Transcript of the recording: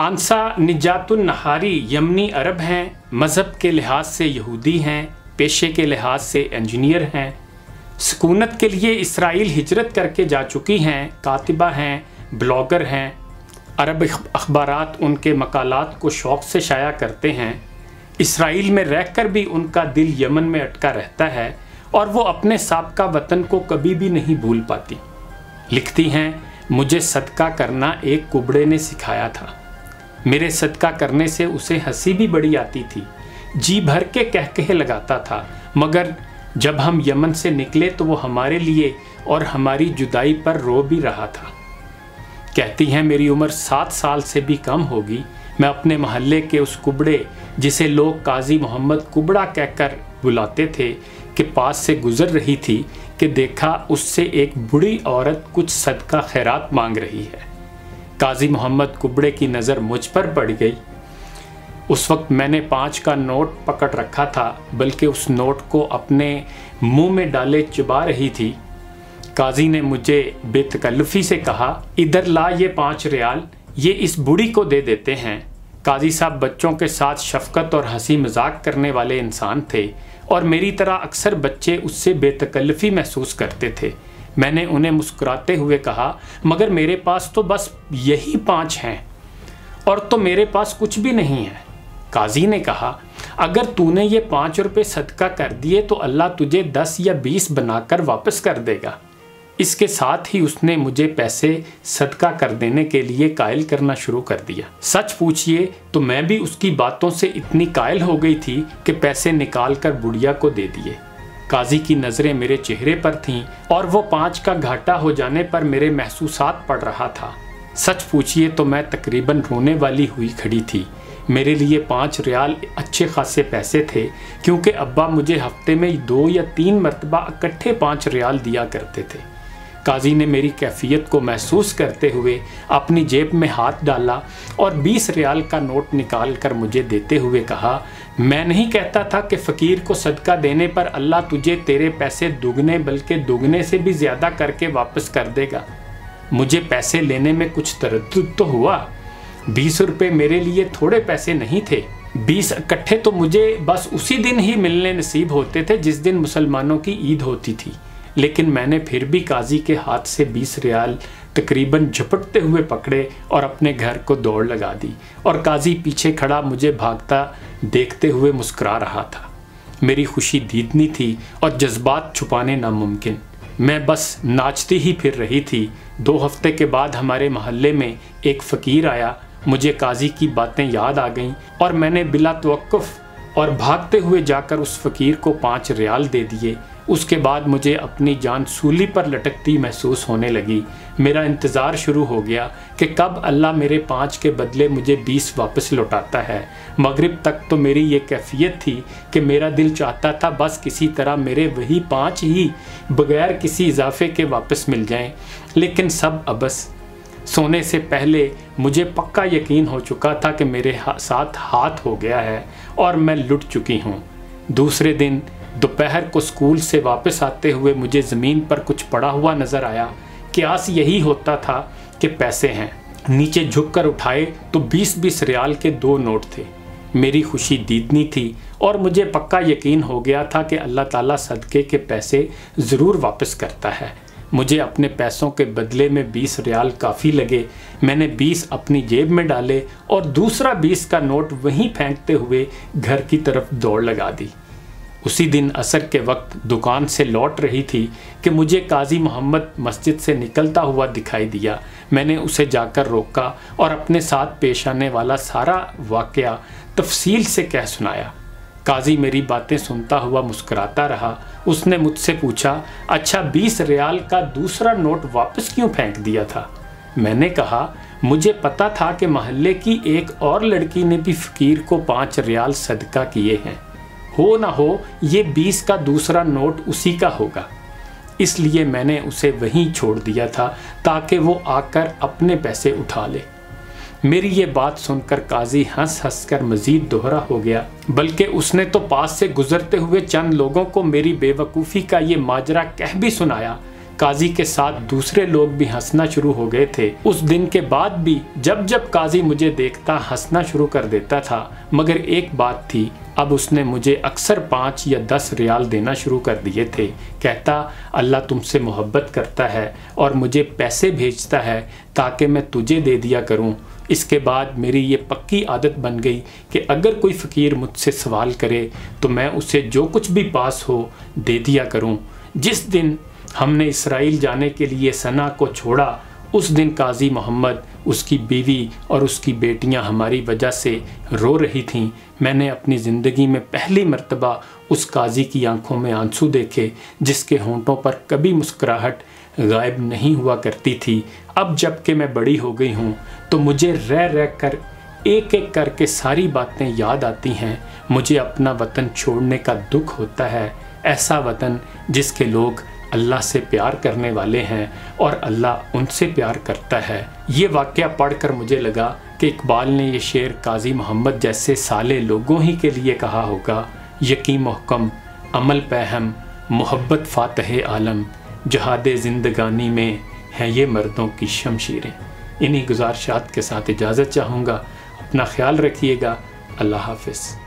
आंसा निजातुन नहारी यमनी अरब हैं, मज़हब के लिहाज से यहूदी हैं, पेशे के लिहाज से इंजीनियर हैं, सुकूनत के लिए इसराइल हिजरत करके जा चुकी हैं, कातिबा हैं, ब्लॉगर हैं, अरब अखबारात उनके मकालात को शौक़ से शाया करते हैं, इसराइल में रहकर भी उनका दिल यमन में अटका रहता है और वो अपने साबका वतन को कभी भी नहीं भूल पाती। लिखती हैं, मुझे सदका करना एक कुबड़े ने सिखाया था। मेरे सदका करने से उसे हंसी भी बड़ी आती थी, जी भर के कहकहे लगाता था, मगर जब हम यमन से निकले तो वो हमारे लिए और हमारी जुदाई पर रो भी रहा था। कहती हैं, मेरी उम्र 7 साल से भी कम होगी। मैं अपने महल्ले के उस कुबड़े, जिसे लोग काजी मोहम्मद कुबड़ा कहकर बुलाते थे, के पास से गुजर रही थी कि देखा उससे एक बूढ़ी औरत कुछ सदका खैरात मांग रही है। काजी मोहम्मद कुबड़े की नज़र मुझ पर पड़ गई। उस वक्त मैंने 5 का नोट पकड़ रखा था, बल्कि उस नोट को अपने मुंह में डाले चबा रही थी। काजी ने मुझे बेतकल्लुफ़ी से कहा, इधर ला ये 5 रियाल, ये इस बूढ़ी को दे देते हैं। काजी साहब बच्चों के साथ शफकत और हंसी मजाक करने वाले इंसान थे और मेरी तरह अक्सर बच्चे उससे बेतकल्लुफ़ी महसूस करते थे। मैंने उन्हें मुस्कुराते हुए कहा, मगर मेरे पास तो बस यही 5 हैं और तो मेरे पास कुछ भी नहीं है। काजी ने कहा, अगर तूने ये 5 रुपये सदका कर दिए तो अल्लाह तुझे 10 या 20 बनाकर वापस कर देगा। इसके साथ ही उसने मुझे पैसे सदका कर देने के लिए कायल करना शुरू कर दिया। सच पूछिए तो मैं भी उसकी बातों से इतनी कायल हो गई थी कि पैसे निकाल कर बुढ़िया को दे दिए। काजी की नज़रें मेरे चेहरे पर थीं और वो 5 का घाटा हो जाने पर मेरे महसूसात पड़ रहा था। सच पूछिए तो मैं तकरीबन रोने वाली हुई खड़ी थी। मेरे लिए 5 रियाल अच्छे खासे पैसे थे, क्योंकि अब्बा मुझे हफ्ते में 2 या 3 मरतबा इकट्ठे 5 रियाल दिया करते थे। काजी ने मेरी कैफियत को महसूस करते हुए अपनी जेब में हाथ डाला और 20 रियाल का नोट निकाल कर मुझे देते हुए कहा, मैं नहीं कहता था कि फ़कीर को सदका देने पर अल्लाह तुझे तेरे पैसे दुगने बल्कि दुगने से भी ज़्यादा करके वापस कर देगा। मुझे पैसे लेने में कुछ तरद्दुद तो हुआ। 20 रुपये मेरे लिए थोड़े पैसे नहीं थे। 20 इकट्ठे तो मुझे बस उसी दिन ही मिलने नसीब होते थे जिस दिन मुसलमानों की ईद होती थी। लेकिन मैंने फिर भी काजी के हाथ से 20 रियाल तकरीबन झपटते हुए पकड़े और अपने घर को दौड़ लगा दी और काजी पीछे खड़ा मुझे भागता देखते हुए मुस्कुरा रहा था। मेरी खुशी दीदनी थी और जज्बात छुपाने नामुमकिन। मैं बस नाचती ही फिर रही थी। 2 हफ्ते के बाद हमारे महल्ले में एक फ़कीर आया। मुझे काजी की बातें याद आ गईं और मैंने बिला तवक्कुफ़ और भागते हुए जाकर उस फ़कीर को 5 रियाल दे दिए। उसके बाद मुझे अपनी जान सूली पर लटकती महसूस होने लगी। मेरा इंतज़ार शुरू हो गया कि कब अल्लाह मेरे 5 के बदले मुझे 20 वापस लौटाता है। मगरिब तक तो मेरी ये कैफियत थी कि मेरा दिल चाहता था बस किसी तरह मेरे वही 5 ही बगैर किसी इजाफे के वापस मिल जाएं। लेकिन सब अबस। सोने से पहले मुझे पक्का यकीन हो चुका था कि मेरे साथ हाथ हो गया है और मैं लुट चुकी हूँ। दूसरे दिन दोपहर को स्कूल से वापस आते हुए मुझे ज़मीन पर कुछ पड़ा हुआ नज़र आया। क्यास यही होता था कि पैसे हैं। नीचे झुककर उठाए तो 20-20 रियाल के 2 नोट थे। मेरी खुशी दीदनी थी और मुझे पक्का यकीन हो गया था कि अल्लाह ताला सदक़े के पैसे ज़रूर वापस करता है। मुझे अपने पैसों के बदले में 20 रियाल काफ़ी लगे। मैंने 20 अपनी जेब में डाले और दूसरा 20 का नोट वहीं फेंकते हुए घर की तरफ दौड़ लगा दी। उसी दिन असर के वक्त दुकान से लौट रही थी कि मुझे काजी मोहम्मद मस्जिद से निकलता हुआ दिखाई दिया। मैंने उसे जाकर रोका और अपने साथ पेश आने वाला सारा वाक़या तफसील से कह सुनाया। काजी मेरी बातें सुनता हुआ मुस्कुराता रहा। उसने मुझसे पूछा, अच्छा 20 रियाल का दूसरा नोट वापस क्यों फेंक दिया था? मैंने कहा, मुझे पता था कि महल्ले की एक और लड़की ने भी फ़कीर को 5 रियाल सदका किए हैं। हो ना हो ये 20 का दूसरा नोट उसी का होगा, इसलिए मैंने उसे वहीं छोड़ दिया था ताकि वो आकर अपने पैसे उठा ले। मेरी ये बात सुनकर काजी हंस हंस कर मज़ीद दोहरा हो गया, बल्कि उसने तो पास से गुजरते हुए चंद लोगों को मेरी बेवकूफ़ी का ये माजरा कह भी सुनाया। قاضی کے ساتھ دوسرے لوگ بھی ہنسنا شروع ہو گئے تھے۔ اس دن کے بعد بھی جب جب قاضی مجھے دیکھتا ہنسنا شروع کر دیتا تھا، مگر ایک بات تھی، اب اس نے مجھے اکثر 5 یا 10 ریال دینا شروع کر دیے تھے۔ کہتا اللہ تم سے محبت کرتا ہے اور مجھے پیسے بھیجتا ہے تاکہ میں تجھے دے دیا کروں۔ اس کے بعد میری یہ پکی عادت بن گئی کہ اگر کوئی فقیر مجھ سے سوال کرے تو میں اسے جو کچھ بھی پاس ہو دے دیا کروں۔ جس دن ہم نے اسرائیل جانے کے لیے صنعا کو چھوڑا، اس دن قاضی محمد، اس کی بیوی اور اس کی بیٹیاں ہماری وجہ سے رو رہی تھیں۔ میں نے اپنی زندگی میں پہلی مرتبہ اس قاضی کی آنکھوں میں آنسو دیکھے جس کے ہونٹوں پر کبھی مسکراہٹ غائب نہیں ہوا کرتی تھی۔ اب جب کہ میں بڑی ہو گئی ہوں تو مجھے رہ رہ کر ایک ایک کر کے ساری باتیں یاد آتی ہیں۔ مجھے اپنا وطن چھوڑنے کا دکھ ہوتا ہے، ایسا وطن جس کے لوگ اللہ سے پیار کرنے والے ہیں اور اللہ ان سے پیار کرتا ہے۔ یہ واقعہ پڑھ کر مجھے لگا کہ اقبال نے یہ شعر قاضی محمد جیسے سالے لوگوں ہی کے لیے کہا ہوگا۔ یقین محکم، عمل پہم، محبت فاتح عالم، جہاد زندگانی میں ہیں یہ مردوں کی شمشیریں۔ انہی گزارشات کے ساتھ اجازت چاہوں گا۔ اپنا خیال رکھیے گا۔ اللہ حافظ۔